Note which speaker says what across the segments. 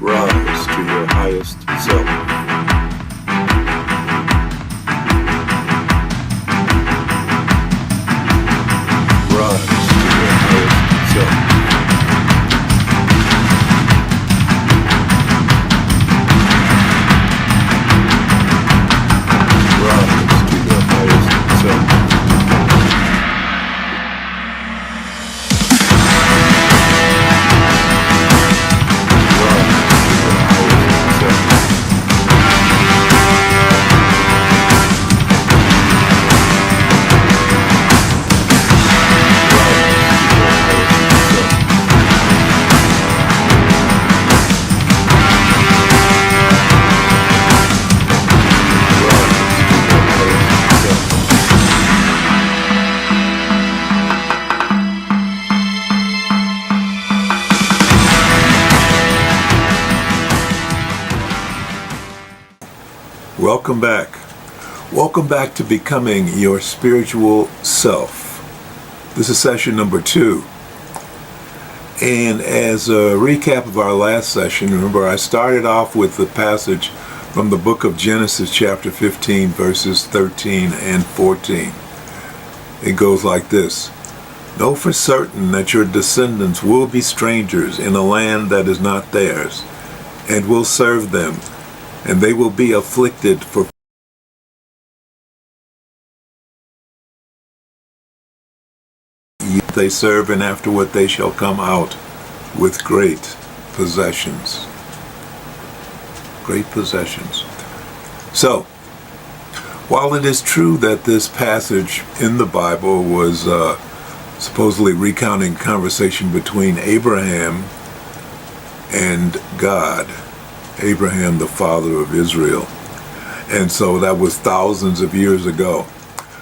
Speaker 1: Rise to your highest self. Rise to your highest self. Rise to your highest self. Welcome back. Welcome back to becoming your spiritual self. This is session number 2. And as a recap of our last session, remember I started off with the passage from the book of Genesis chapter 15 verses 13 and 14. It goes like this. Know for certain that your descendants will be strangers in a land that is not theirs, and will serve them, and they will be afflicted for they serve, and afterward they shall come out with great possessions. Great possessions. So, while it is true that this passage in the Bible was supposedly recounting conversation between Abraham and God, Abraham, the father of Israel. And so that was thousands of years ago.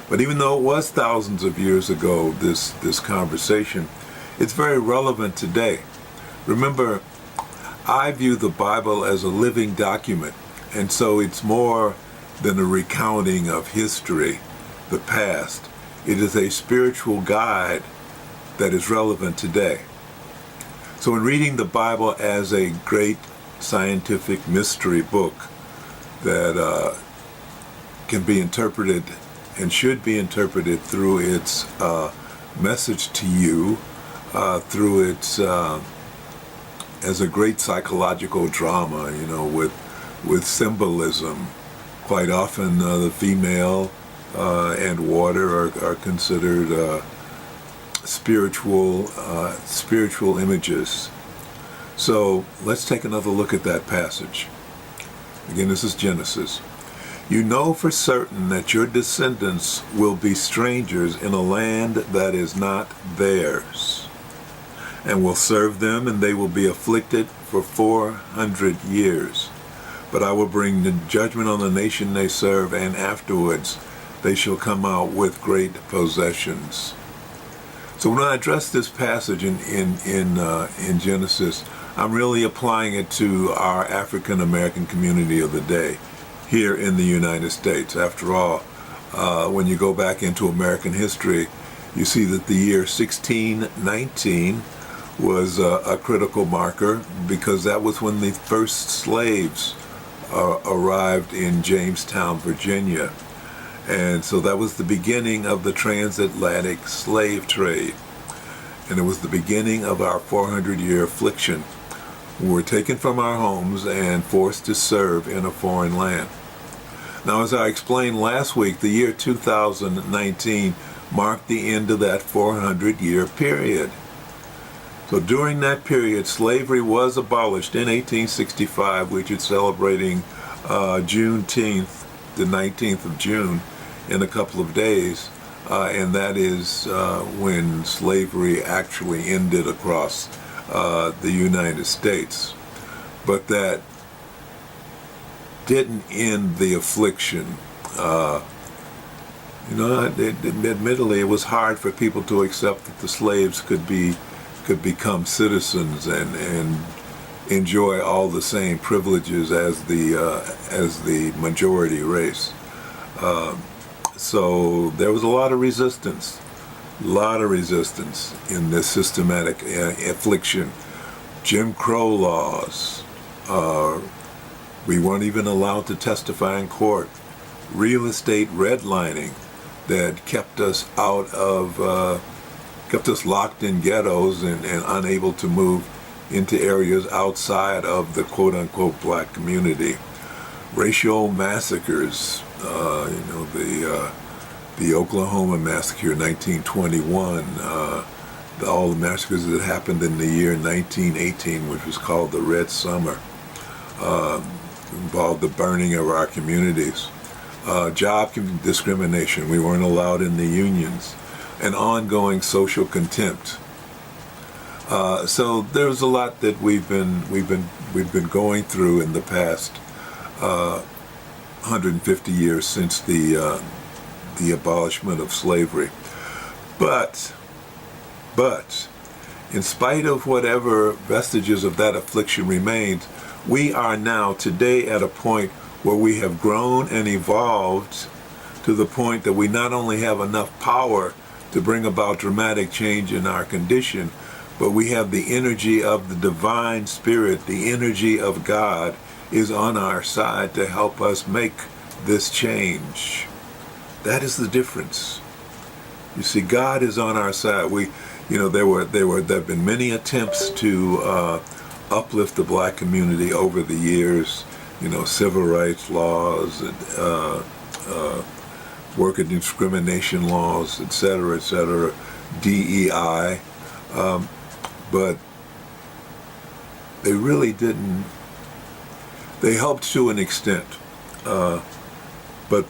Speaker 1: But even though it was thousands of years ago, this conversation, it's very relevant today. Remember, I view the Bible as a living document, and so it's more than a recounting of history, the past. It is a spiritual guide that is relevant today. So in reading the Bible as a great scientific mystery book that can be interpreted and should be interpreted through its message to you, through its as a great psychological drama, with symbolism. Quite often the female and water are considered spiritual images. So let's take another look at that passage. Again, this is Genesis. You know for certain that your descendants will be strangers in a land that is not theirs, and will serve them, and they will be afflicted for 400 years. But I will bring the judgment on the nation they serve, and afterwards they shall come out with great possessions. So when I address this passage in Genesis, I'm really applying it to our African American community of the day here in the United States. After all, when you go back into American history, you see that the year 1619 was a critical marker, because that was when the first slaves arrived in Jamestown, Virginia. And so that was the beginning of the transatlantic slave trade. And it was the beginning of our 400-year affliction. We were taken from our homes and forced to serve in a foreign land. Now, as I explained last week, the year 2019 marked the end of that 400-year period. So during that period, slavery was abolished in 1865, which is celebrating Juneteenth, the 19th of June, in a couple of days. And that is when slavery actually ended across the United States. But that didn't end the affliction. Admittedly, it was hard for people to accept that the slaves could become citizens and enjoy all the same privileges as the majority race. So there was a lot of resistance in this systematic affliction. Jim Crow laws, We weren't even allowed to testify in court. Real estate redlining that kept us kept us locked in ghettos and unable to move into areas outside of the quote-unquote black community. Racial massacres, the Oklahoma massacre in 1921, all the massacres that happened in the year 1918, which was called the Red Summer, involved the burning of our communities. Job discrimination, we weren't allowed in the unions, and ongoing social contempt. So there's a lot that we've been going through in the past 150 years since the abolishment of slavery. But in spite of whatever vestiges of that affliction remains, we are now today at a point where we have grown and evolved to the point that we not only have enough power to bring about dramatic change in our condition, but we have the energy of the divine spirit, the energy of God is on our side to help us make this change. That is the difference. You see, God is on our side. There have been many attempts to uplift the black community over the years. Civil rights laws, worker discrimination laws, etc., DEI, but they really didn't. They helped to an extent, but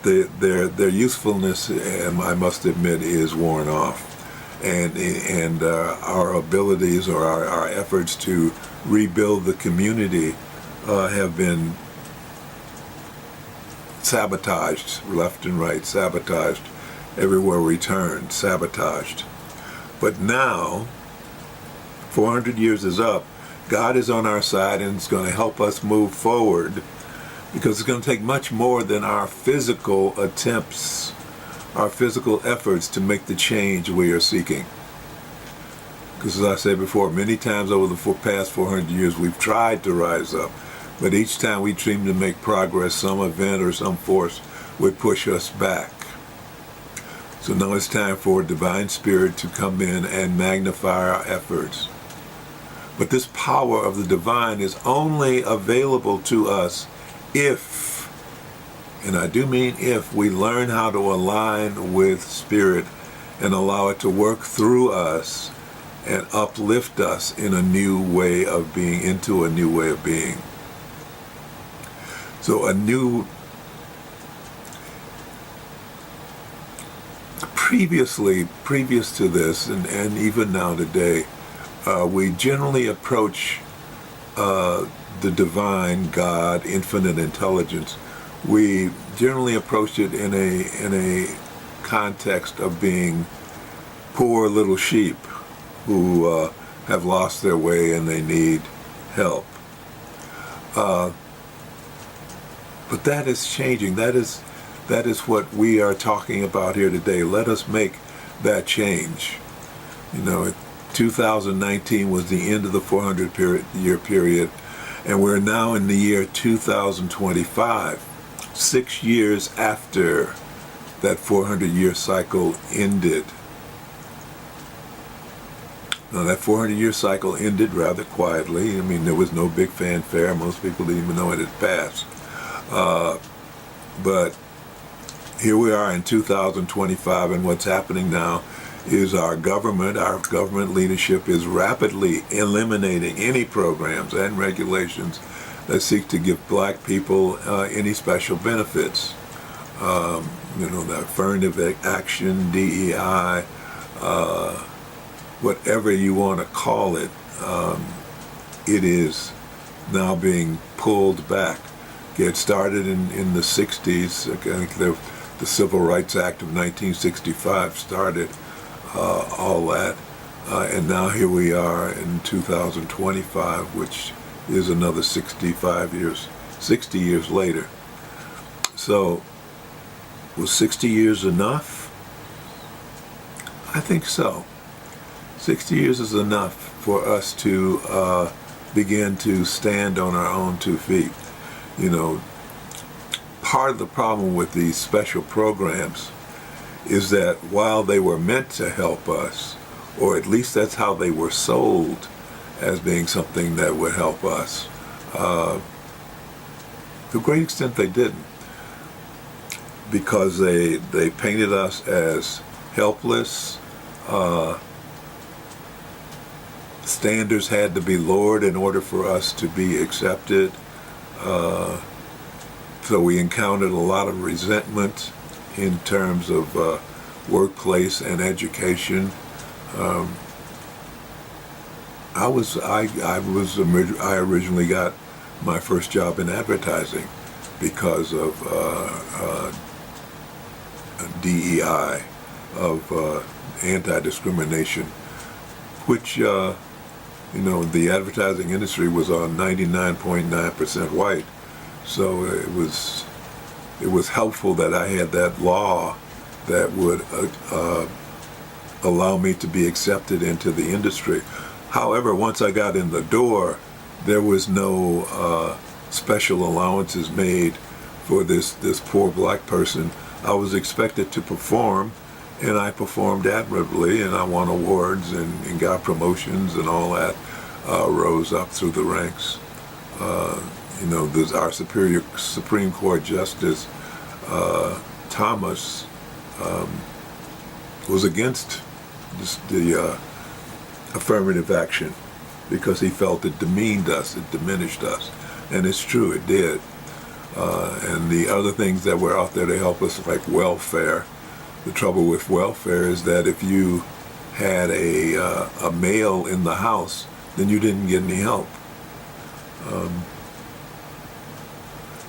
Speaker 1: their usefulness, I must admit, is worn off, and our abilities or our efforts to rebuild the community have been sabotaged left and right, sabotaged everywhere we turn, sabotaged. But now, 400 years is up, God is on our side and it's going to help us move forward, because it's going to take much more than our physical attempts, our physical efforts to make the change we are seeking. Because as I said before, many times over the past 400 years we've tried to rise up, but each time we seem to make progress, some event or some force would push us back. So now it's time for Divine Spirit to come in and magnify our efforts. But this power of the divine is only available to us if, and I do mean if, we learn how to align with Spirit and allow it to work through us and uplift us in a new way of being, into a new way of being. So previous to this, and even now today, we generally approach the divine God, infinite intelligence. We generally approach it in a context of being poor little sheep who have lost their way and they need help. But that is changing. That is what we are talking about here today. Let us make that change. 2019 was the end of the 400-year period, and we're now in the year 2025, 6 years after that 400-year cycle ended. Now, that 400-year cycle ended rather quietly. There was no big fanfare. Most people didn't even know it had passed. But here we are in 2025, and what's happening now is our government leadership is rapidly eliminating any programs and regulations that seek to give black people any special benefits. The affirmative action, DEI, whatever you want to call it, it is now being pulled back. It started in the 60s. I think the Civil Rights Act of 1965 started all that. And now here we are in 2025, which is another 60 years later. So, was 60 years enough? I think so. 60 years is enough for us to begin to stand on our own 2 feet. You know, part of the problem with these special programs is that while they were meant to help us, or at least that's how they were sold as being something that would help us, to a great extent they didn't, because they painted us as helpless. Standards had to be lowered in order for us to be accepted. So we encountered a lot of resentment in terms of workplace and education. I originally got my first job in advertising because of DEI, of anti-discrimination, which the advertising industry was on 99.9% white. So it was helpful that I had that law that would allow me to be accepted into the industry. However, once I got in the door, there was no special allowances made for this poor black person. I was expected to perform, and I performed admirably, and I won awards and got promotions and all that, rose up through the ranks. Our Supreme Court Justice Thomas was against the affirmative action because he felt it demeaned us, it diminished us, and it's true, it did. And the other things that were out there to help us, like welfare. The trouble with welfare is that if you had a male in the house, then you didn't get any help.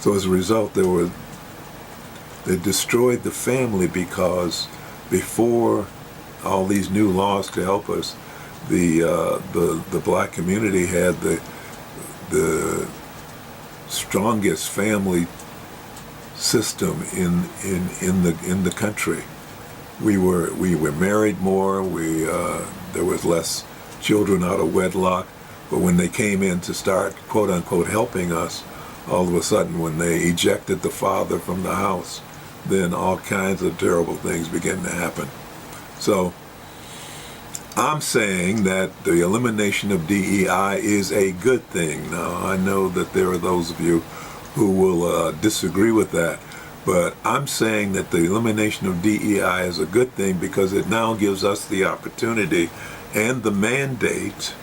Speaker 1: So as a result, they destroyed the family, because before all these new laws to help us, the black community had the strongest family system in the country. We were married more. There was less children out of wedlock. But when they came in to start, quote unquote, helping us, all of a sudden, when they ejected the father from the house, then all kinds of terrible things began to happen. So I'm saying that the elimination of DEI is a good thing. Now, I know that there are those of you who will disagree with that, but I'm saying that the elimination of DEI is a good thing because it now gives us the opportunity and the mandate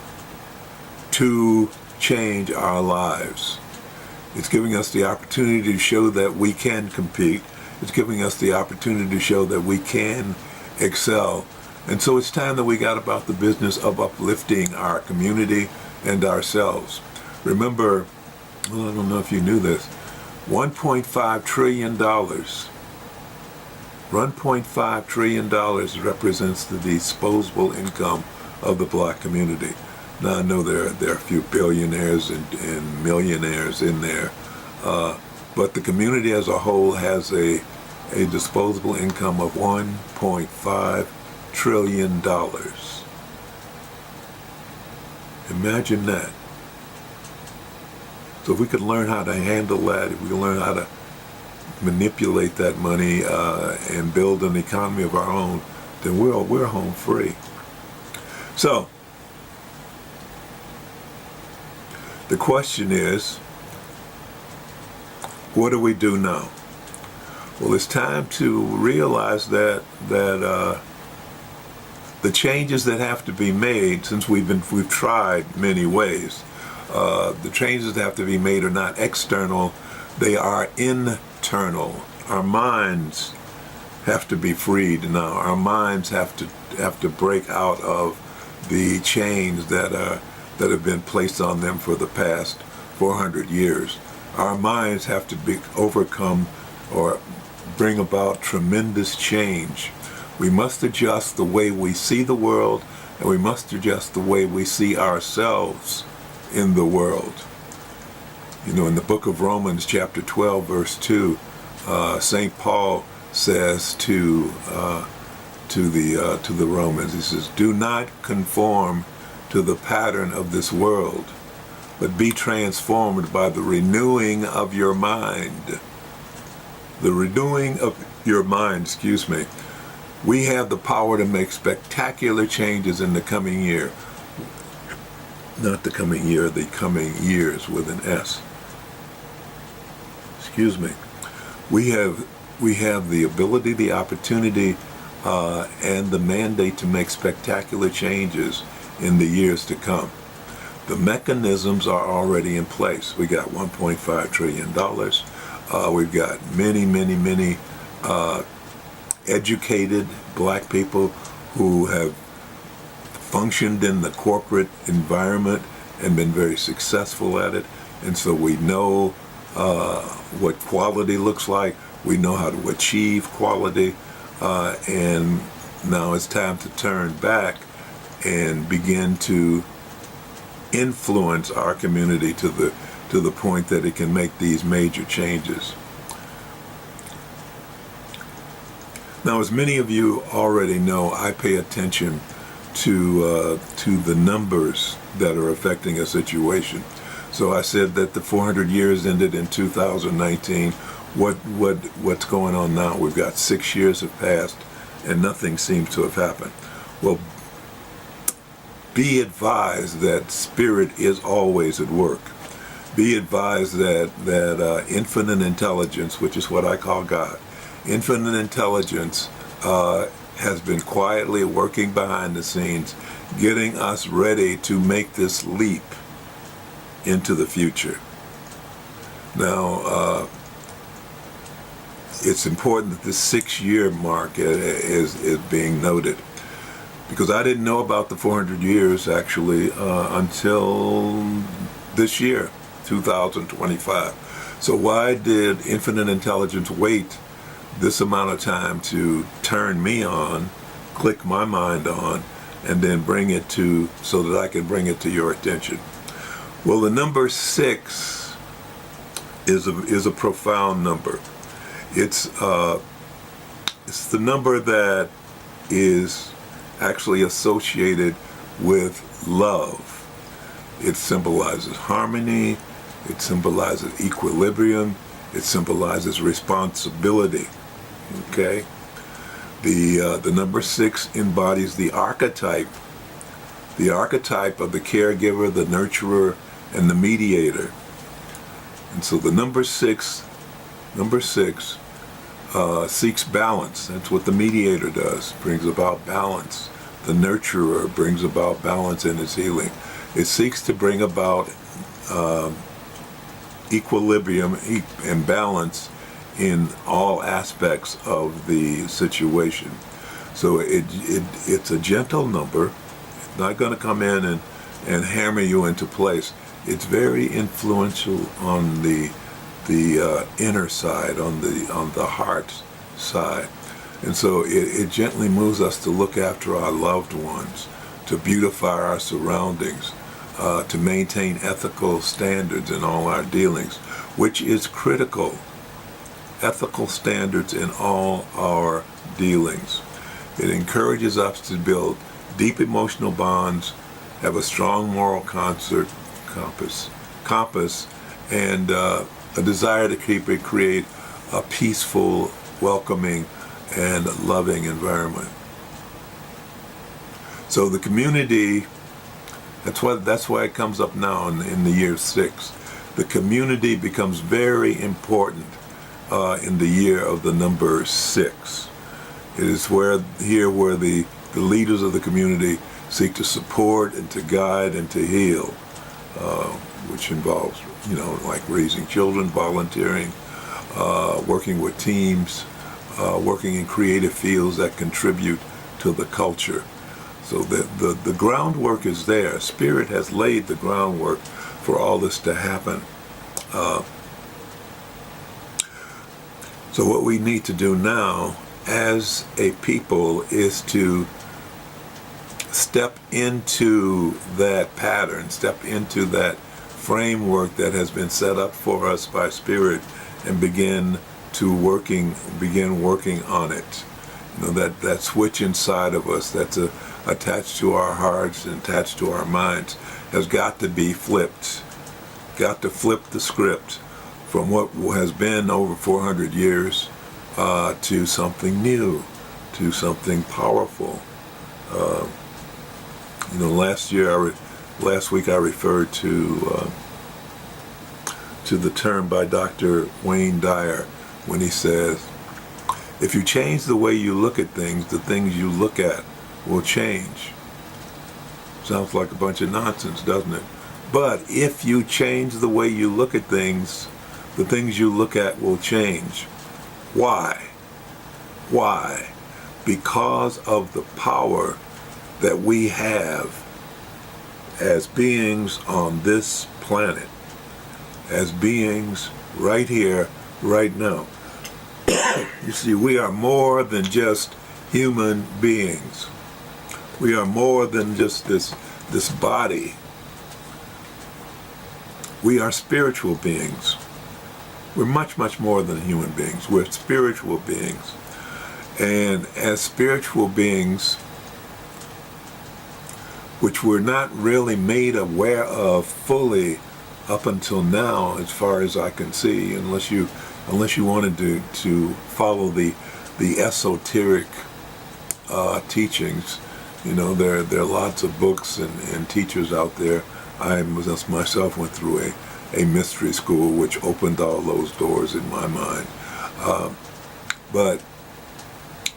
Speaker 1: to change our lives. It's giving us the opportunity to show that we can compete. It's giving us the opportunity to show that we can excel. And so it's time that we got about the business of uplifting our community and ourselves. Remember, well, I don't know if you knew this, $1.5 trillion. $1.5 trillion represents the disposable income of the black community. Now, I know there are a few billionaires and millionaires in there, but the community as a whole has a disposable income of $1.5 trillion. Imagine that. So if we could learn how to handle that, if we could learn how to manipulate that money and build an economy of our own, then we're home free. So the question is, what do we do now? Well, it's time to realize that the changes that have to be made, since we've tried many ways, the changes that have to be made are not external; they are internal. Our minds have to be freed now. Our minds have to break out of the chains that have been placed on them for the past 400 years. Our minds have to be overcome or bring about tremendous change. We must adjust the way we see the world, and we must adjust the way we see ourselves in the world. In the book of Romans, chapter 12, verse 2, St. Paul says to the Romans, he says, "Do not conform to the pattern of this world, but be transformed by the renewing of your mind. The renewing of your mind, excuse me. We have the power to make spectacular changes in the coming year. Not the coming year, the coming years with an S. Excuse me. We have the ability, the opportunity, and the mandate to make spectacular changes in the years to come. The mechanisms are already in place. We got $1.5 trillion. We've got many educated black people who have functioned in the corporate environment and been very successful at it. And so we know what quality looks like. We know how to achieve quality. And now it's time to turn back and begin to influence our community to the point that it can make these major changes. Now, as many of you already know, I pay attention to the numbers that are affecting a situation. So I said that the 400 years ended in 2019. What's going on now? We've got 6 years have passed, and nothing seems to have happened. Well, be advised that Spirit is always at work. Be advised that infinite intelligence, which is what I call God, infinite intelligence has been quietly working behind the scenes, getting us ready to make this leap into the future. Now, it's important that this 6-year mark is being noted, because I didn't know about the 400 years actually until this year, 2025. So why did infinite intelligence wait this amount of time to turn me on, click my mind on, and then bring it to, so that I can bring it to your attention? Well, the number 6 is a profound number. It's the number that is actually associated with love. It symbolizes harmony. It symbolizes equilibrium. It symbolizes responsibility. Okay? The number 6 embodies the archetype of the caregiver, the nurturer, and the mediator. And so the number six seeks balance. That's what the mediator does, brings about balance. The nurturer brings about balance in its healing. It seeks to bring about equilibrium and balance in all aspects of the situation. So it's a gentle number. It's not going to come in and hammer you into place. It's very influential on the inner side, on the heart side. And so it gently moves us to look after our loved ones, to beautify our surroundings, to maintain ethical standards in all our dealings, which is critical. Ethical standards in all our dealings. It encourages us to build deep emotional bonds, have a strong moral compass, and a desire to create a peaceful, welcoming, and loving environment. So the community, that's why it comes up now in the year 6. The community becomes very important in the year of the number 6. It is where the leaders of the community seek to support and to guide and to heal, which involves, like raising children, volunteering, working with teams, working in creative fields that contribute to the culture. So the groundwork is there. Spirit has laid the groundwork for all this to happen. So what we need to do now as a people is to step into that pattern, step into that framework that has been set up for us by Spirit, and begin working on it. That switch inside of us that's attached to our hearts and attached to our minds has got to be flipped. got to flip the script from what has been over 400 years to something new, to something powerful. Last week I referred to the term by Dr. Wayne Dyer when he says, if you change the way you look at things, the things you look at will change. Sounds like a bunch of nonsense, doesn't it? But if you change the way you look at things, the things you look at will change. Why? Why? Because of the power that we have as beings on this planet, as beings right here, right now. You see, we are more than just human beings. We are more than just this body. We are spiritual beings. We're much, much more than human beings. We're spiritual beings. And as spiritual beings, which we're not really made aware of fully up until now, as far as I can see, unless you wanted to follow the esoteric teachings. There are lots of books and teachers out there. I myself went through a mystery school which opened all those doors in my mind. But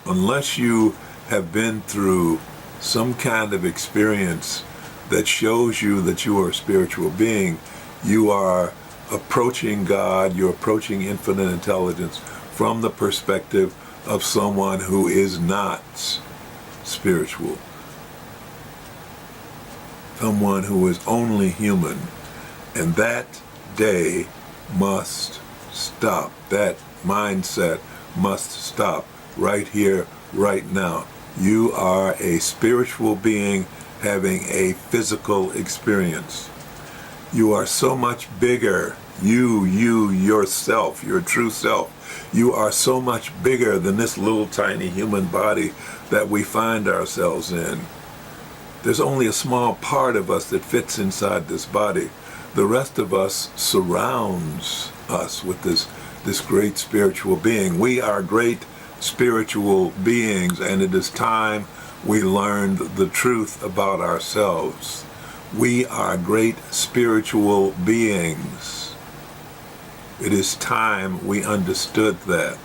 Speaker 1: unless you have been through some kind of experience that shows you that you are a spiritual being, you are approaching God, you're approaching infinite intelligence from the perspective of someone who is not spiritual. Someone who is only human. And that day must stop. That mindset must stop right here, right now. You are a spiritual being having a physical experience. You are so much bigger. You, yourself, your true self. You are so much bigger than this little tiny human body that we find ourselves in. There's only a small part of us that fits inside this body. The rest of us surrounds us with this great spiritual being. We are great spiritual beings, and it is time we learned the truth about ourselves. We are great spiritual beings. It is time we understood that.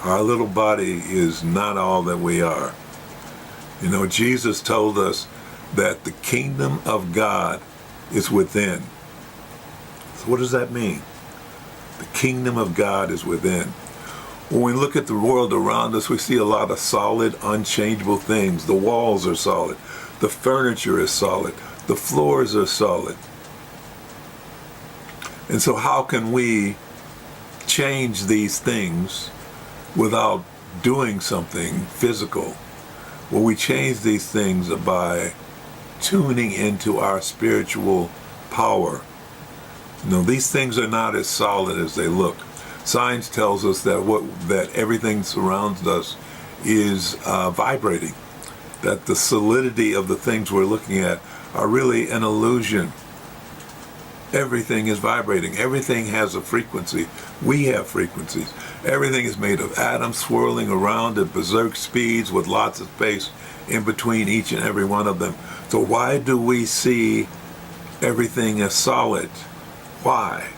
Speaker 1: Our little body is not all that we are. Jesus told us that the kingdom of God is within. So what does that mean? The kingdom of God is within. When we look at the world around us, we see a lot of solid, unchangeable things. The walls are solid. The furniture is solid. The floors are solid. And so how can we change these things without doing something physical? Well, we change these things by tuning into our spiritual power. These things are not as solid as they look. Science tells us that everything surrounds us is vibrating, that the solidity of the things we're looking at are really an illusion. Everything is vibrating. Everything has a frequency. We have frequencies. Everything is made of atoms swirling around at berserk speeds with lots of space in between each and every one of them. So why do we see everything as solid? Why?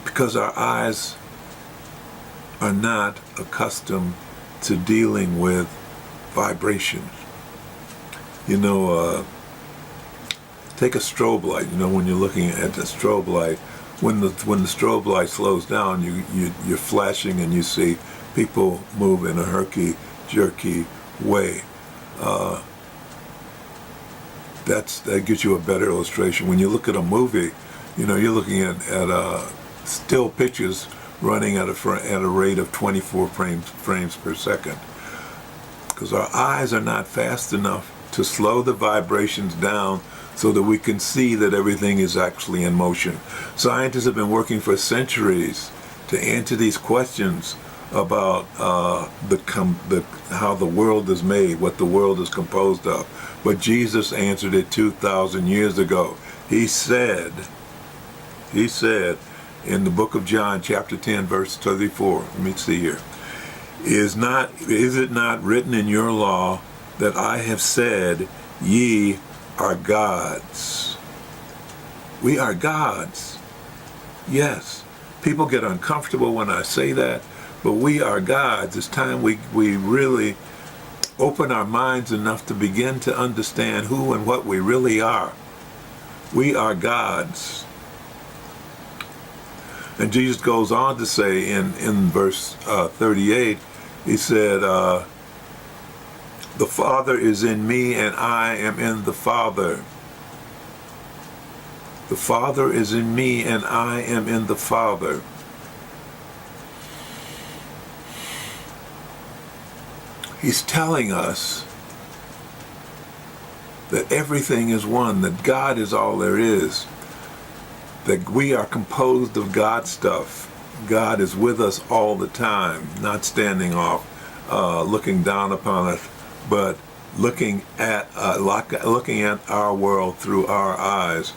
Speaker 1: Because our eyes are not accustomed to dealing with vibrations. Take a strobe light. When you're looking at the strobe light, when the strobe light slows down, you're flashing and you see people move in a herky-jerky way. That gives you a better illustration. When you look at a movie, you're looking at still pictures running at a rate of 24 frames per second. Because our eyes are not fast enough to slow the vibrations down so that we can see that everything is actually in motion. Scientists have been working for centuries to answer these questions about how the world is made, what the world is composed of. But Jesus answered it 2,000 years ago. He said in the book of John, chapter 10, verse 34, let me see here. Is it not written in your law that I have said, ye are gods? We are gods. Yes. People get uncomfortable when I say that, but we are gods. It's time we really open our minds enough to begin to understand who and what we really are. We are gods. And Jesus goes on to say in verse 38, he said, the Father is in me and I am in the Father. The Father is in me and I am in the Father. He's telling us that everything is one, that God is all there is, that we are composed of God stuff. God is with us all the time, not standing off, looking down upon us, but looking at our world through our eyes,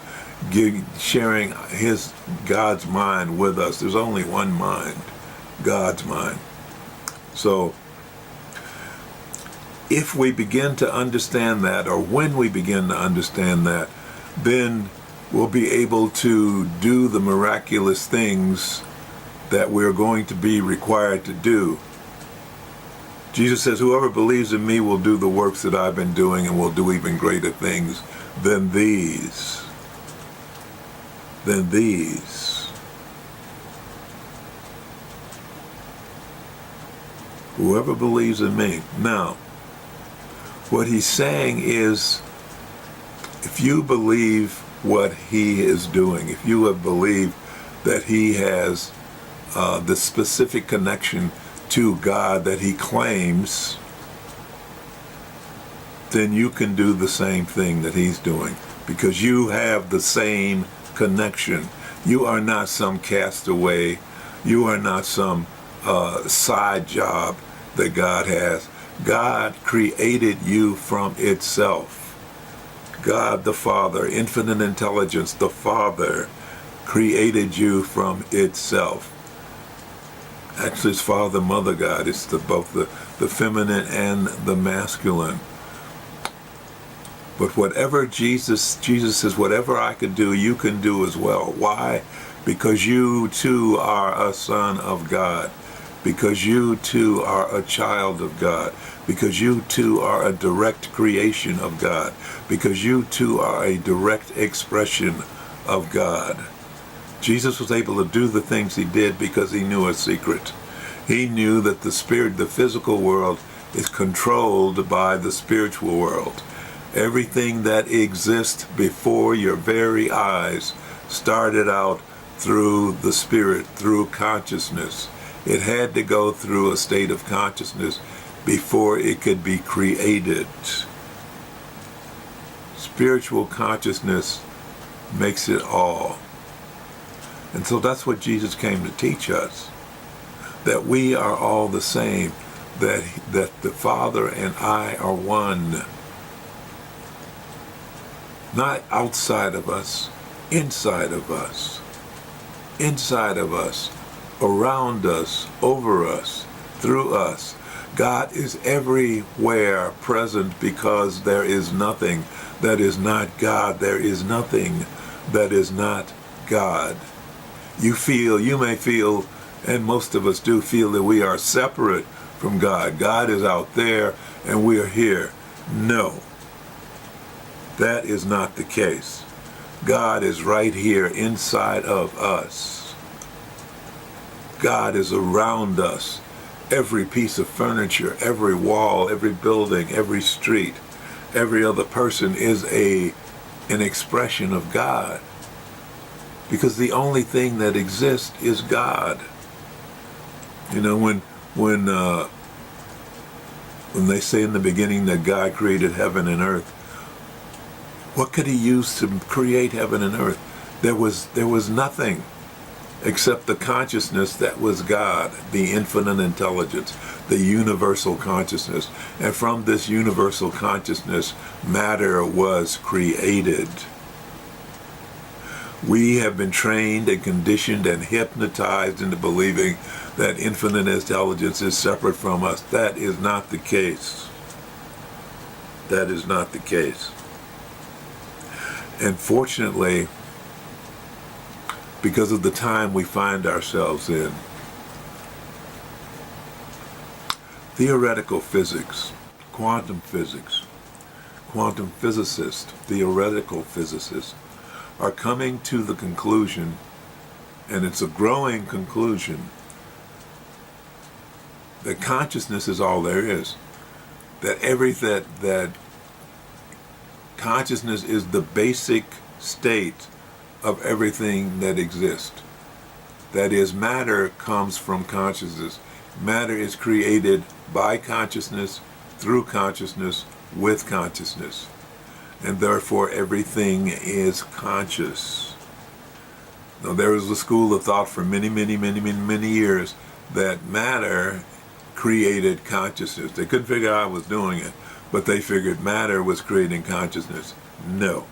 Speaker 1: sharing God's mind with us. There's only one mind, God's mind. So if we begin to understand that, or when we begin to understand that, then we'll be able to do the miraculous things that we're going to be required to do. Jesus says, whoever believes in me will do the works that I've been doing and will do even greater things than these. Whoever believes in me. Now, what he's saying is, if you believe what he is doing, if you have believed that he has the specific connection to God that he claims, then you can do the same thing that he's doing, because you have the same connection. You are not some castaway. You are not some side job that God has. God created you from itself. God the Father, infinite intelligence, the Father, created you from itself. Actually, it's Father, Mother God. It's both the feminine and the masculine. But whatever Jesus says, whatever I can do, you can do as well. Why? Because you too are a son of God. Because you too are a child of God. Because you too are a direct creation of God. Because you too are a direct expression of God. Jesus was able to do the things he did because he knew a secret. He knew that the physical world is controlled by the spiritual world. Everything that exists before your very eyes started out through the spirit, through consciousness. It had to go through a state of consciousness before it could be created. Spiritual consciousness makes it all. And so that's what Jesus came to teach us, that we are all the same, that the Father and I are one. Not outside of us, inside of us. Inside of us, around us, over us, through us. God is everywhere present, because there is nothing that is not God. There is nothing that is not God. You may feel, and most of us do feel, that we are separate from God. God is out there and we are here. No, that is not the case. God is right here inside of us. God is around us. Every piece of furniture, every wall, every building, every street, every other person is an expression of God. Because the only thing that exists is God. You know, when they say in the beginning that God created heaven and earth, what could he use to create heaven and earth? There was nothing. except the consciousness that was God, the infinite intelligence, the universal consciousness. And from this universal consciousness, matter was created. We have been trained and conditioned and hypnotized into believing that infinite intelligence is separate from us. That is not the case. That is not the case. And fortunately, because of the time we find ourselves in, theoretical physics, quantum physicists, theoretical physicists, are coming to the conclusion, and it's a growing conclusion, that consciousness is all there is. That consciousness is the basic state of everything that exists. That is, matter comes from consciousness. Matter is created by consciousness, through consciousness, with consciousness. And therefore everything is conscious. Now there was a school of thought for many years that matter created consciousness. They couldn't figure out how it was doing it, but they figured matter was creating consciousness. No.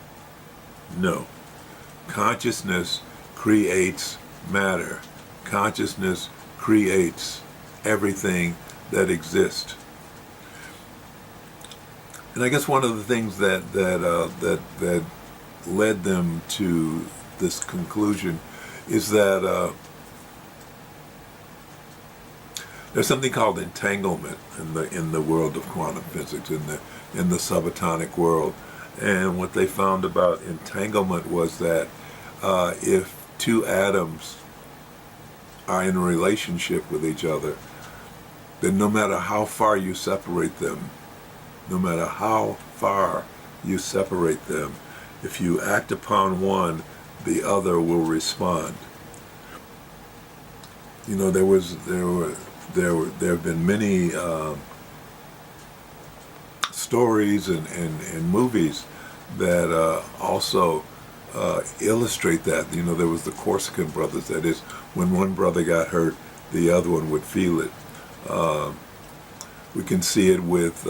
Speaker 1: Consciousness creates matter. Consciousness creates everything that exists. And I guess one of the things that led them to this conclusion is that there's something called entanglement in the world of quantum physics, in the subatomic world. And what they found about entanglement was that if two atoms are in a relationship with each other, then no matter how far you separate them, if you act upon one, the other will respond. You know, there have been many stories and movies that also illustrate that. You know, there was the Corsican brothers. That is, when one brother got hurt, the other one would feel it. We can see it with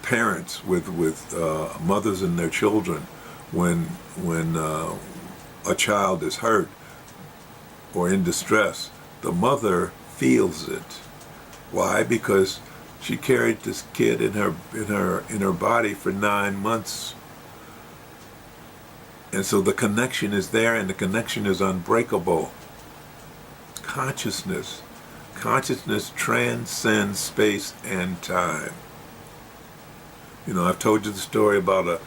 Speaker 1: parents, with mothers and their children. When a child is hurt or in distress, the mother feels it. Why? Because she carried this kid in her body for 9 months. And so the connection is there, and the connection is unbreakable. Consciousness transcends space and time. You know, I've told you the story about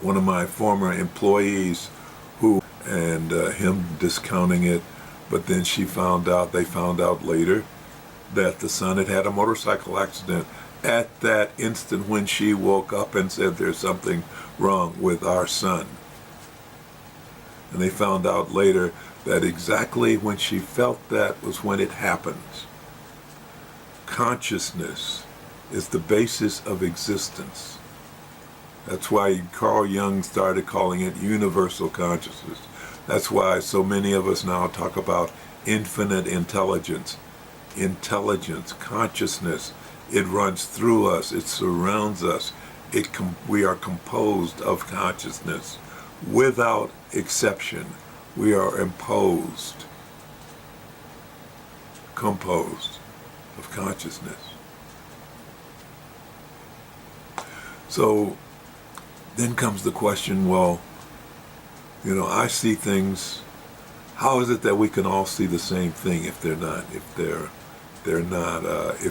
Speaker 1: one of my former employees and him discounting it, but then they found out later that the son had had a motorcycle accident at that instant when she woke up and said, "There's something wrong with our son." And they found out later that exactly when she felt that was when it happens. Consciousness is the basis of existence. That's why Carl Jung started calling it universal consciousness. That's why so many of us now talk about infinite intelligence. Intelligence, consciousness, it runs through us, it surrounds us. We are composed of consciousness. Without exception, we are composed of consciousness. So then comes the question, well, you know, I see things. How is it that we can all see the same thing if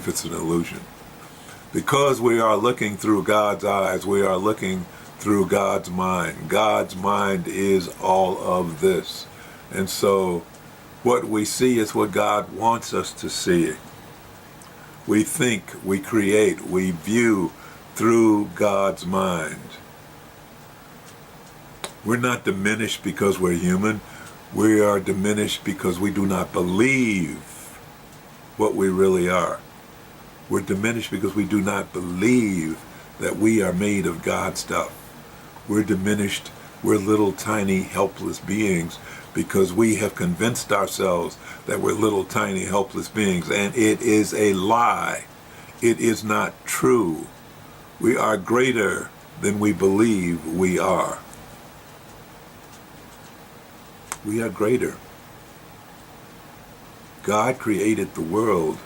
Speaker 1: it's an illusion? Because we are looking through God's eyes, we are looking through God's mind. God's mind is all of this. And so what we see is what God wants us to see. We think, we create, we view through God's mind. We're not diminished because we're human. We are diminished because we do not believe what we really are. We're diminished because we do not believe that we are made of God stuff. We're diminished we're little tiny helpless beings because we have convinced ourselves that we're little tiny helpless beings, and it is a lie. It is not true. We are greater than we believe we are. We are greater. God created the world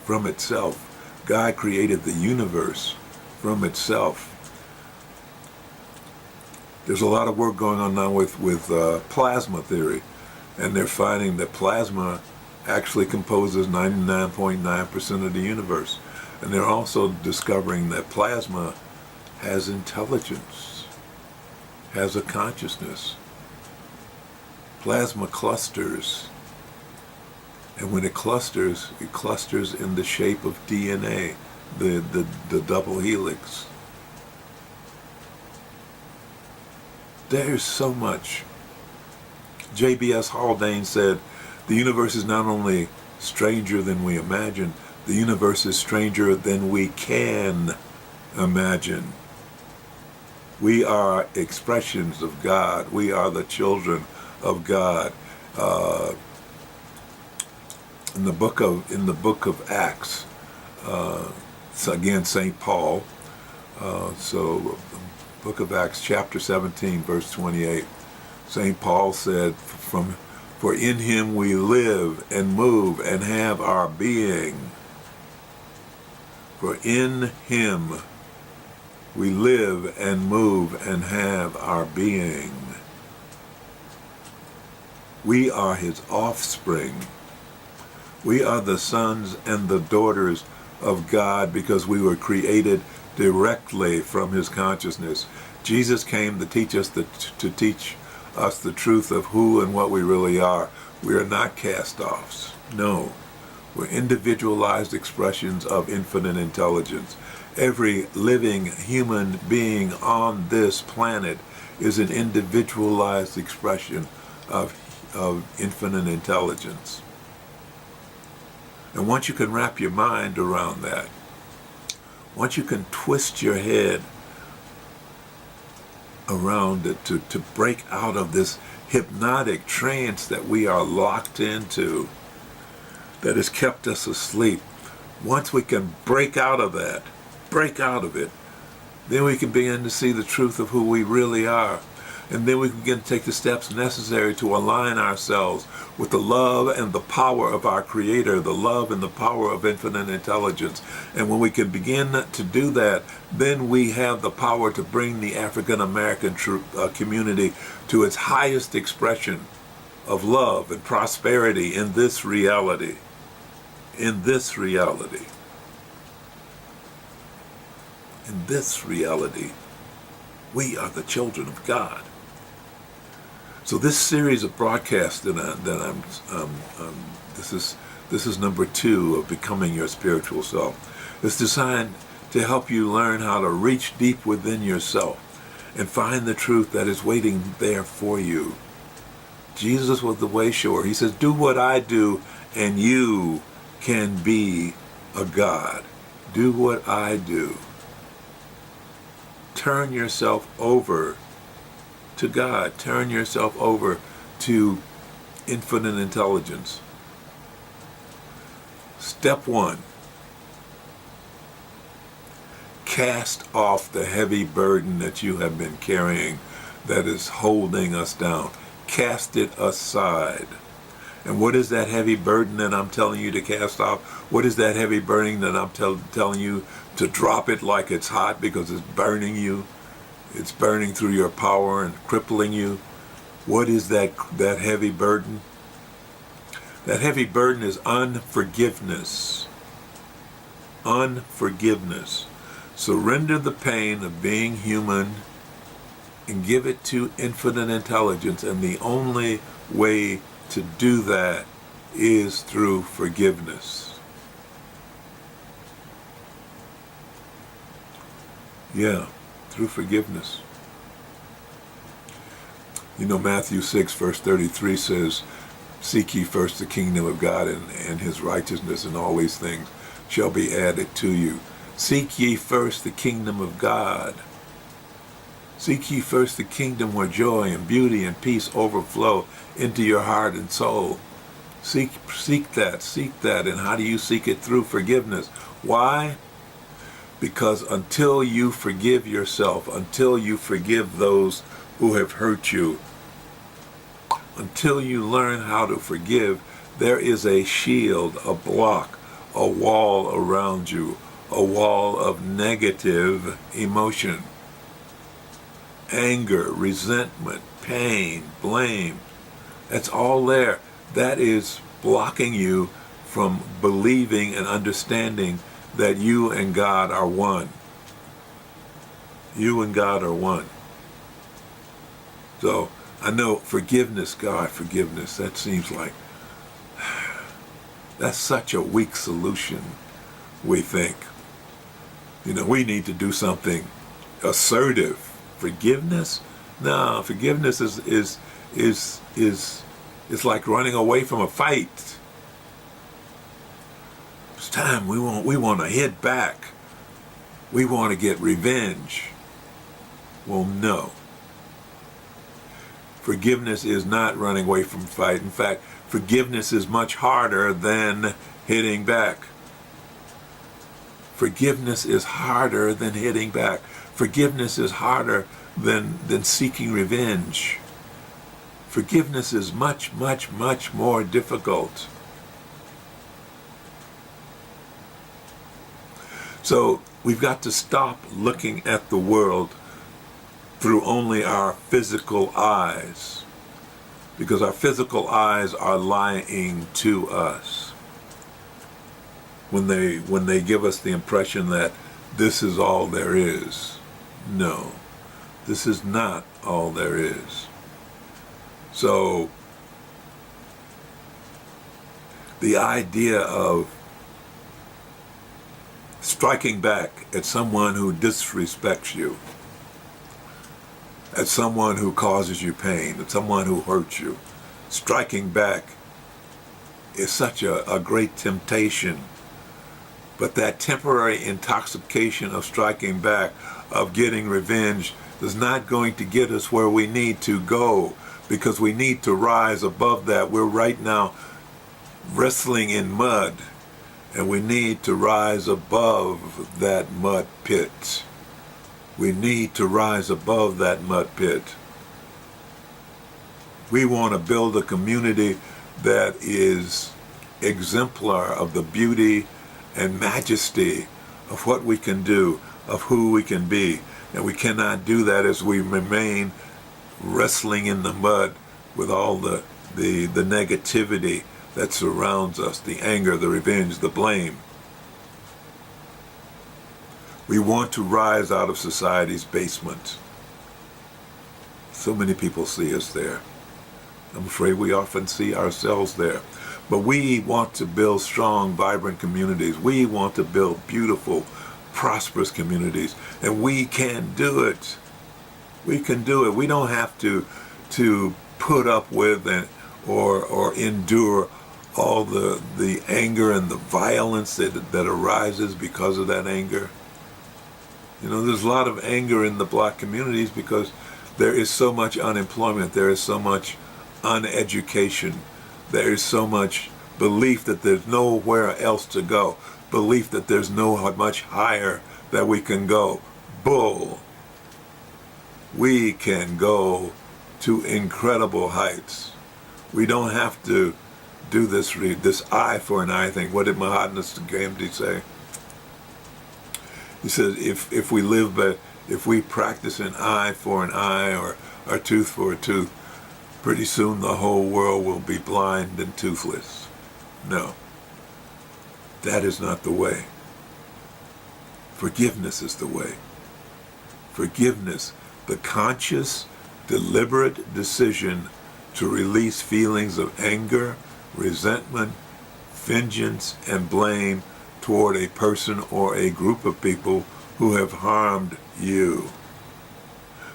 Speaker 1: from itself. God created the universe from itself. There's a lot of work going on now with plasma theory, and they're finding that plasma actually composes 99.9% of the universe. And they're also discovering that plasma has intelligence, has a consciousness. Plasma clusters. And when it clusters in the shape of DNA, the double helix. There's so much. J.B.S. Haldane said, the universe is not only stranger than we imagine, the universe is stranger than we can imagine. We are expressions of God. We are the children of God. In the book of Acts, so again, St. Paul. Book of Acts, chapter 17, verse 28. St. Paul said, "For in him we live and move and have our being." For in him we live and move and have our being. We are his offspring. We are the sons and the daughters of God because we were created directly from his consciousness. Jesus came to teach us the truth of who and what we really are. We are not cast-offs. No. We're individualized expressions of infinite intelligence. Every living human being on this planet is an individualized expression of infinite intelligence. And once you can wrap your mind around that, once you can twist your head around it to break out of this hypnotic trance that we are locked into, that has kept us asleep, once we can break out of it, then we can begin to see the truth of who we really are. And then we can begin to take the steps necessary to align ourselves with the love and the power of our Creator, the love and the power of infinite intelligence. And when we can begin to do that, then we have the power to bring the African American community to its highest expression of love and prosperity in this reality. In this reality. In this reality, we are the children of God. So this series of broadcasts this is number 2 of Becoming Your Spiritual Self. It's designed to help you learn how to reach deep within yourself and find the truth that is waiting there for you. Jesus was the way shower. He says, do what I do and you can be a God. Do what I do. Turn yourself over to God. Turn yourself over to infinite intelligence. Step 1. Cast off the heavy burden that you have been carrying that is holding us down. Cast it aside. And what is that heavy burden that I'm telling you to cast off? What is that heavy burden that I'm telling you to drop it like it's hot because it's burning you? It's burning through your power and crippling you. What is that heavy burden? That heavy burden is unforgiveness. Unforgiveness. Surrender the pain of being human and give it to infinite intelligence. And the only way to do that is through forgiveness. Yeah, through forgiveness. You know, Matthew 6, verse 33 says, seek ye first the kingdom of God and his righteousness, and all these things shall be added to you. Seek ye first the kingdom of God Seek ye first the kingdom where joy and beauty and peace overflow into your heart and soul. Seek that. And how do you seek it? Through forgiveness. Why? Because until you forgive yourself, until you forgive those who have hurt you, until you learn how to forgive, there is a shield, a block, a wall around you, a wall of negative emotion. Anger, resentment, pain, blame. That's all there. That is blocking you from believing and understanding that you and God are one. You and God are one. So I know forgiveness, God, forgiveness, that seems like that's such a weak solution, we think. We need to do something assertive. Forgiveness? No, forgiveness is like running away from a fight. It's time we want to hit back. We want to get revenge. Well, no. Forgiveness is not running away from a fight. In fact, forgiveness is much harder than hitting back. Forgiveness is harder than hitting back. Forgiveness is harder than seeking revenge. Forgiveness is much, much, much more difficult. So we've got to stop looking at the world through only our physical eyes, because our physical eyes are lying to us when they give us the impression that this is all there is. No, this is not all there is. So the idea of striking back at someone who disrespects you, at someone who causes you pain, at someone who hurts you, striking back is such a great temptation. But that temporary intoxication of striking back, of getting revenge, is not going to get us where we need to go, because we need to rise above that. We're right now wrestling in mud, and we need to rise above that mud pit. We need to rise above that mud pit. We want to build a community that is exemplar of the beauty and majesty of what we can do, of who we can be. And we cannot do that as we remain wrestling in the mud with all the negativity that surrounds us, the anger, the revenge, the blame. We want to rise out of society's basement. So many people see us there. I'm afraid we often see ourselves there. But we want to build strong, vibrant communities. We want to build beautiful, prosperous communities. And we can do it. We can do it. We don't have to put up with or endure all the anger and the violence that arises because of that anger. There's a lot of anger in the Black communities because there is so much unemployment. There is so much uneducation. There is so much belief that there's nowhere else to go. Belief that there's no much higher that we can go. Bull. We can go to incredible heights. We don't have to do this eye for an eye thing. What did Mahatma Gandhi say? He says, if we practice an eye for an eye or a tooth for a tooth, pretty soon the whole world will be blind and toothless. No, that is not the way. Forgiveness is the way. Forgiveness, the conscious, deliberate decision to release feelings of anger, resentment, vengeance, and blame toward a person or a group of people who have harmed you.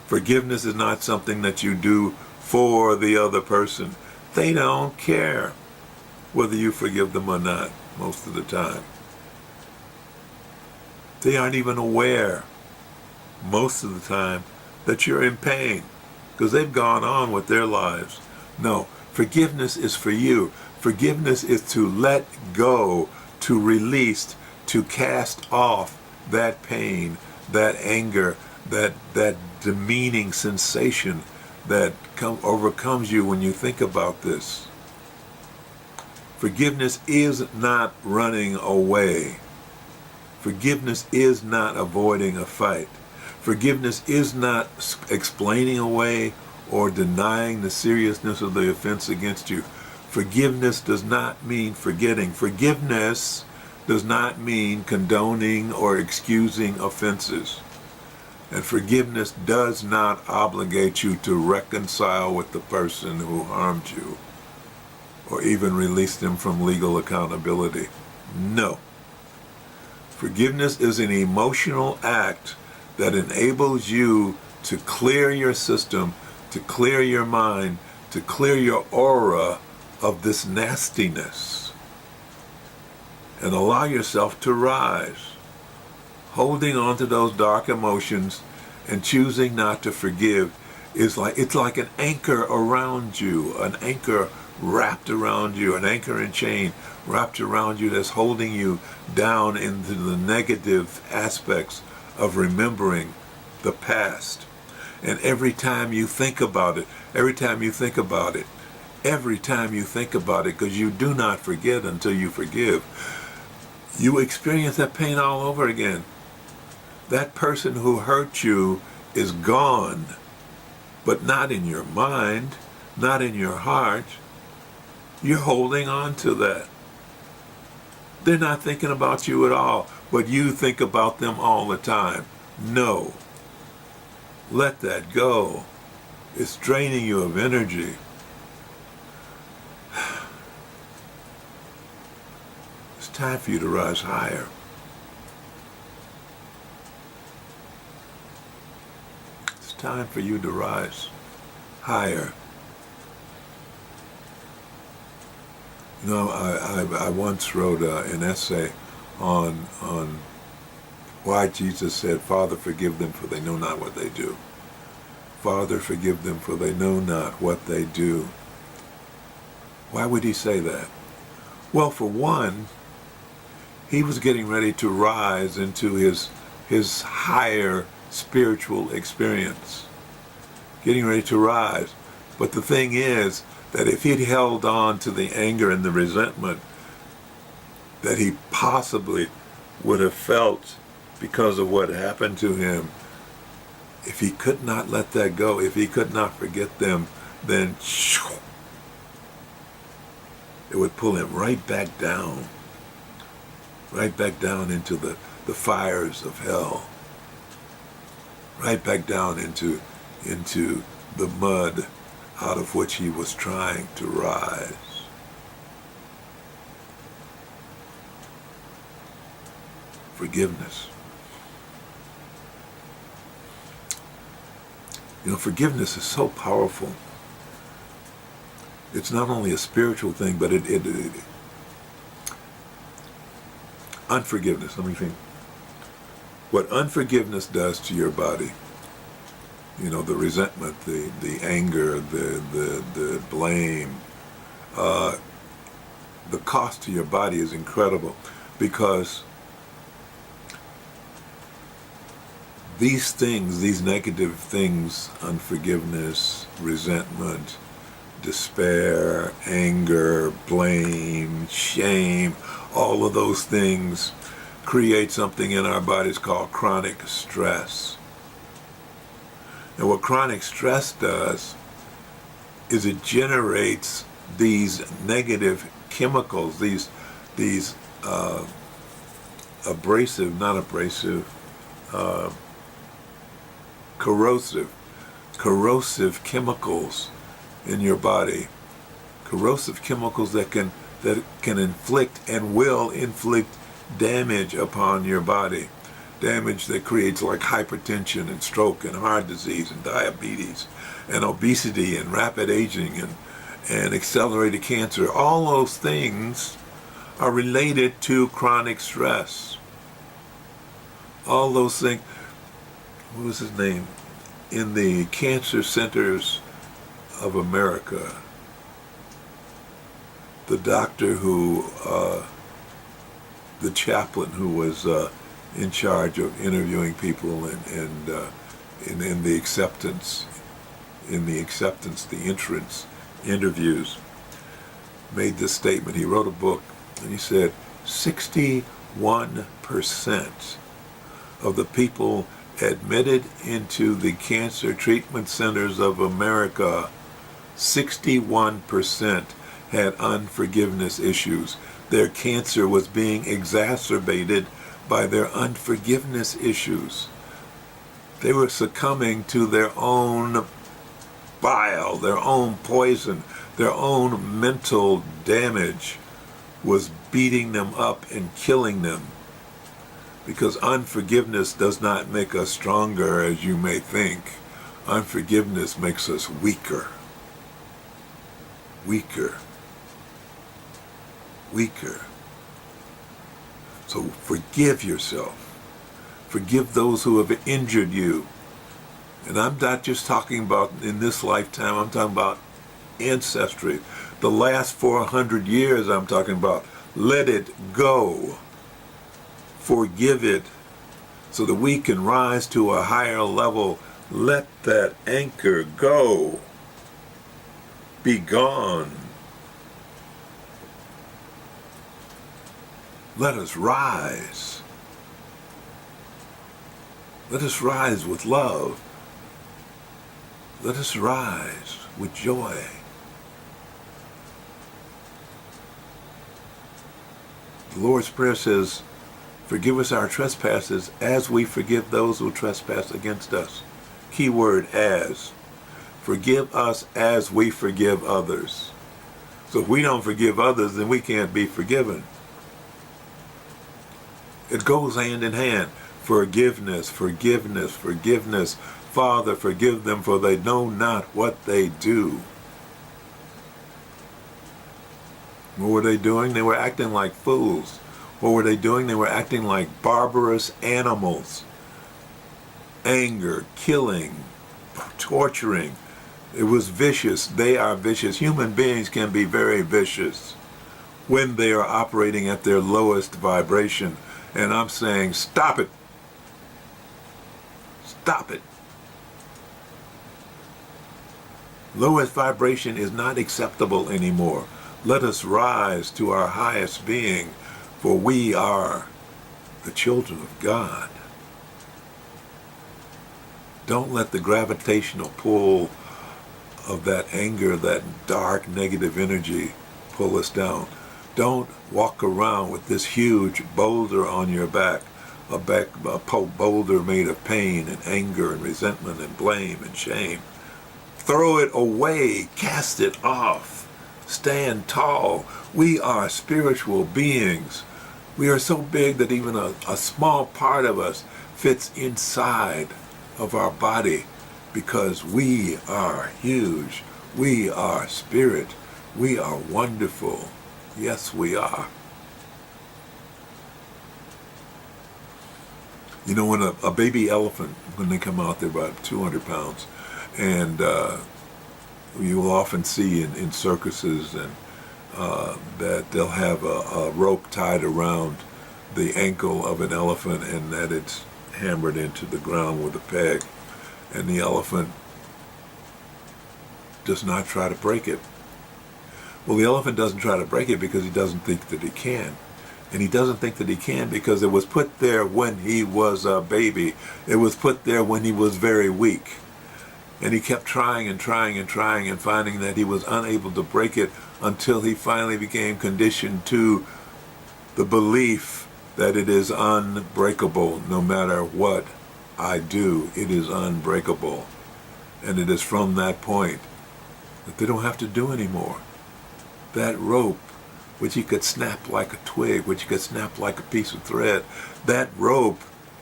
Speaker 1: Forgiveness is not something that you do for the other person. They don't care whether you forgive them or not most of the time. They aren't even aware most of the time that you're in pain because they've gone on with their lives. No, forgiveness is for you. Forgiveness is to let go, to release, to cast off that pain, that anger, that demeaning sensation that overcomes you when you think about this. Forgiveness is not running away. Forgiveness is not avoiding a fight. Forgiveness is not explaining away or denying the seriousness of the offense against you. Forgiveness does not mean forgetting. Forgiveness does not mean condoning or excusing offenses. And forgiveness does not obligate you to reconcile with the person who harmed you or even release them from legal accountability. No. Forgiveness is an emotional act that enables you to clear your system, to clear your mind, to clear your aura of this nastiness and allow yourself to rise. Holding on to those dark emotions and choosing not to forgive it's like an anchor around you, an anchor wrapped around you, an anchor and chain wrapped around you that's holding you down into the negative aspects of remembering the past. And every time you think about it, because you do not forget until you forgive, you experience that pain all over again. That person who hurt you is gone, but not in your mind, not in your heart. You're holding on to that. They're not thinking about you at all, but you think about them all the time. No. Let that go. It's draining you of energy. It's time for you to rise higher. It's time for you to rise higher. You know, I once wrote an essay on why Jesus said, "Father, forgive them, for they know not what they do." Father, forgive them, for they know not what they do. Why would he say that? Well, for one, he was getting ready to rise into his higher spiritual experience. Getting ready to rise. But the thing is that if he'd held on to the anger and the resentment that he possibly would have felt because of what happened to him, if he could not let that go, if he could not forget them, then it would pull him right back down into the fires of hell, right back down into the mud out of which he was trying to rise. Forgiveness. You know, forgiveness is so powerful. It's not only a spiritual thing, but it unforgiveness, let me think. What unforgiveness does to your body, you know, the resentment, the anger, the blame, the cost to your body is incredible, because these things, these negative things, unforgiveness, resentment, despair, anger, blame, shame, all of those things create something in our bodies called chronic stress. And what chronic stress does is it generates these negative chemicals, these corrosive chemicals in your body. Corrosive chemicals that can inflict and will inflict damage upon your body. Damage that creates like hypertension and stroke and heart disease and diabetes and obesity and rapid aging and accelerated cancer. All those things are related to chronic stress. All those things. What was his name? in the cancer centers of America, the doctor who, the chaplain who was in charge of interviewing people and in the acceptance, the entrance interviews, made this statement. He wrote a book, and he said 61% of the people admitted into the cancer treatment centers of America, 61% had unforgiveness issues. Their cancer was being exacerbated by their unforgiveness issues. They were succumbing to their own bile, their own poison, their own mental damage was beating them up and killing them. Because unforgiveness does not make us stronger, as you may think. Unforgiveness makes us weaker. Weaker. Weaker. So forgive yourself. Forgive those who have injured you. And I'm not just talking about in this lifetime, I'm talking about ancestry. The last 400 years I'm talking about. Let it go. Forgive it so that we can rise to a higher level. Let that anchor go. Be gone. Let us rise. Let us rise with love. Let us rise with joy. The Lord's Prayer says, forgive us our trespasses as we forgive those who trespass against us. Key word, as. Forgive us as we forgive others. So if we don't forgive others, then we can't be forgiven. It goes hand in hand. Forgiveness, forgiveness, forgiveness. Father, forgive them, for they know not what they do. What were they doing? They were acting like fools. What were they doing? They were acting like barbarous animals. Anger, killing, torturing. It was vicious. They are vicious. Human beings can be very vicious when they are operating at their lowest vibration. And I'm saying, stop it. Stop it. Lowest vibration is not acceptable anymore. Let us rise to our highest being, for we are the children of God. Don't let the gravitational pull of that anger, that dark negative energy pull us down. Don't walk around with this huge boulder on your back, a boulder made of pain and anger and resentment and blame and shame. Throw it away, cast it off. Stand tall. We are spiritual beings. We are so big that even a small part of us fits inside of our body because we are huge. We are spirit. We are wonderful. Yes, we are. You know, when a baby elephant, when they come out, they're about 200 pounds. And you will often see in circuses and that they'll have a rope tied around the ankle of an elephant and that it's hammered into the ground with a peg. And the elephant does not try to break it. Well, the elephant doesn't try to break it because he doesn't think that he can. And he doesn't think that he can because it was put there when he was a baby. It was put there when he was very weak. And he kept trying and trying and trying and finding that he was unable to break it until he finally became conditioned to the belief that it is unbreakable. No matter what I do, it is unbreakable. And it is from that point that they don't have to do anymore. That rope, which he could snap like a twig, which he could snap like a piece of thread, that rope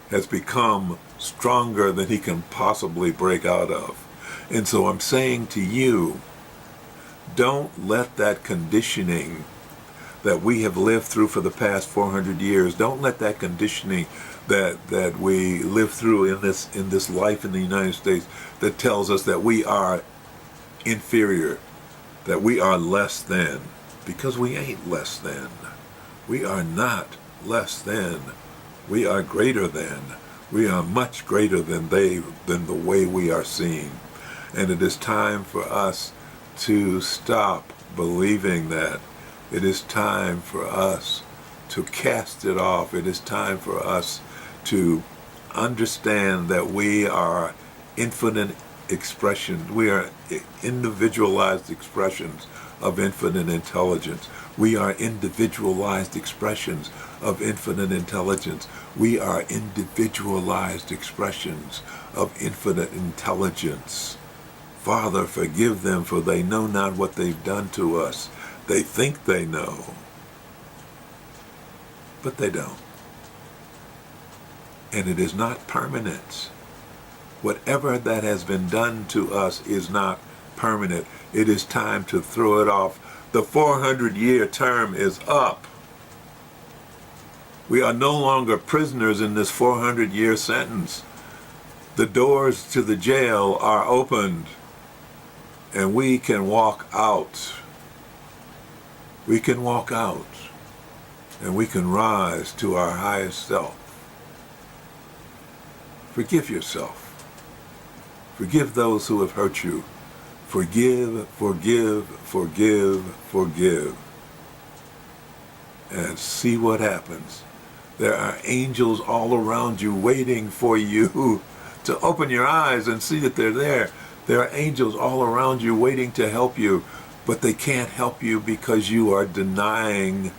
Speaker 1: has become stronger than he can possibly break out of. And so I'm saying to you, don't let that conditioning that we have lived through for the past 400 years, don't let that conditioning that we live through in this life in the United States that tells us that we are inferior, that we are less than, because we ain't less than. We are not less than. We are greater than. We are much greater than the way we are seen. And it is time for us to stop believing that. It is time for us to cast it off. It is time for us to understand that we are infinite expressions. We are individualized expressions of infinite intelligence. We are individualized expressions of infinite intelligence. We are individualized expressions of infinite intelligence. Father, forgive them, for they know not what they've done to us. They think they know, but they don't. And it is not permanent. Whatever that has been done to us is not permanent. It is time to throw it off. The 400-year term is up. We are no longer prisoners in this 400-year sentence. The doors to the jail are opened, and we can walk out. We can walk out, and we can rise to our highest self. Forgive yourself. Forgive those who have hurt you. Forgive, forgive, forgive, forgive. And see what happens. There are angels all around you waiting for you to open your eyes and see that they're there. There are angels all around you waiting to help you, but they can't help you because you are denying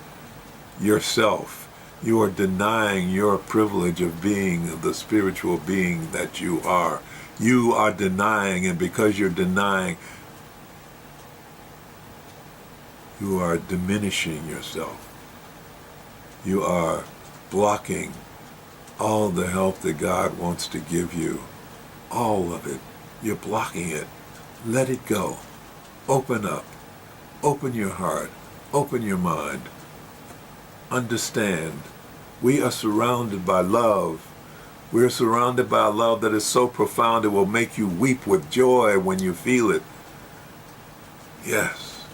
Speaker 1: yourself. You are denying your privilege of being the spiritual being that you are. You are denying, and because you're denying, you are diminishing yourself. You are blocking all the help that God wants to give you. All of it. You're blocking it. Let it go. Open up. Open your heart. Open your mind. Understand. We are surrounded by love. We're surrounded by a love that is so profound it will make you weep with joy when you feel it. Yes.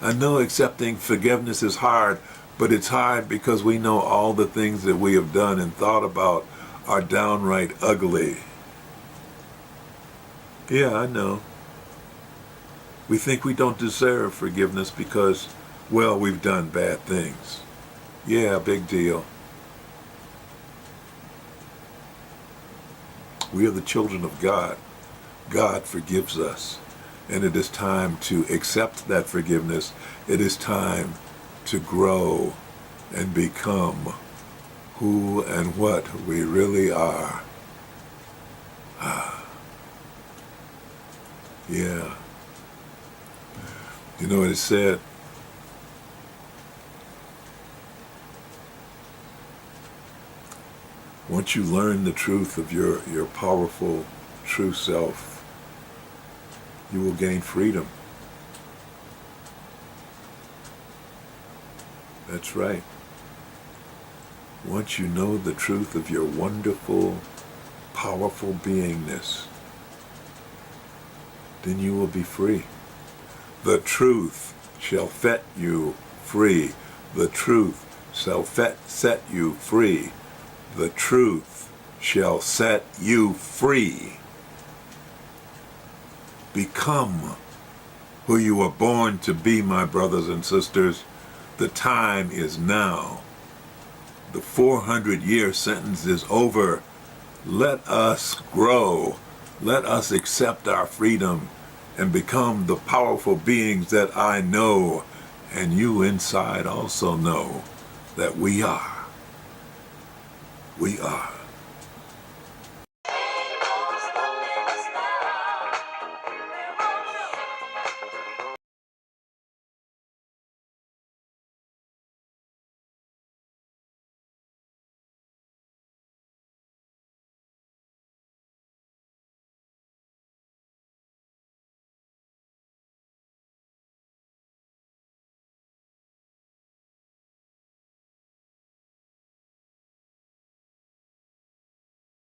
Speaker 1: I know accepting forgiveness is hard, but it's hard because we know all the things that we have done and thought about are downright ugly. Yeah, I know. We think we don't deserve forgiveness because, well, we've done bad things. Yeah, big deal. We are the children of God. God forgives us. And it is time to accept that forgiveness. It is time to grow and become who and what we really are. Yeah. You know what it said? Once you learn the truth of your powerful, true self, you will gain freedom. That's right. Once you know the truth of your wonderful, powerful beingness, then you will be free. The truth shall set you free. The truth shall set you free. The truth shall set you free. Become who you were born to be, my brothers and sisters. The time is now. The 400-year sentence is over. Let us grow. Let us accept our freedom and become the powerful beings that I know, and you inside also know that we are. We are.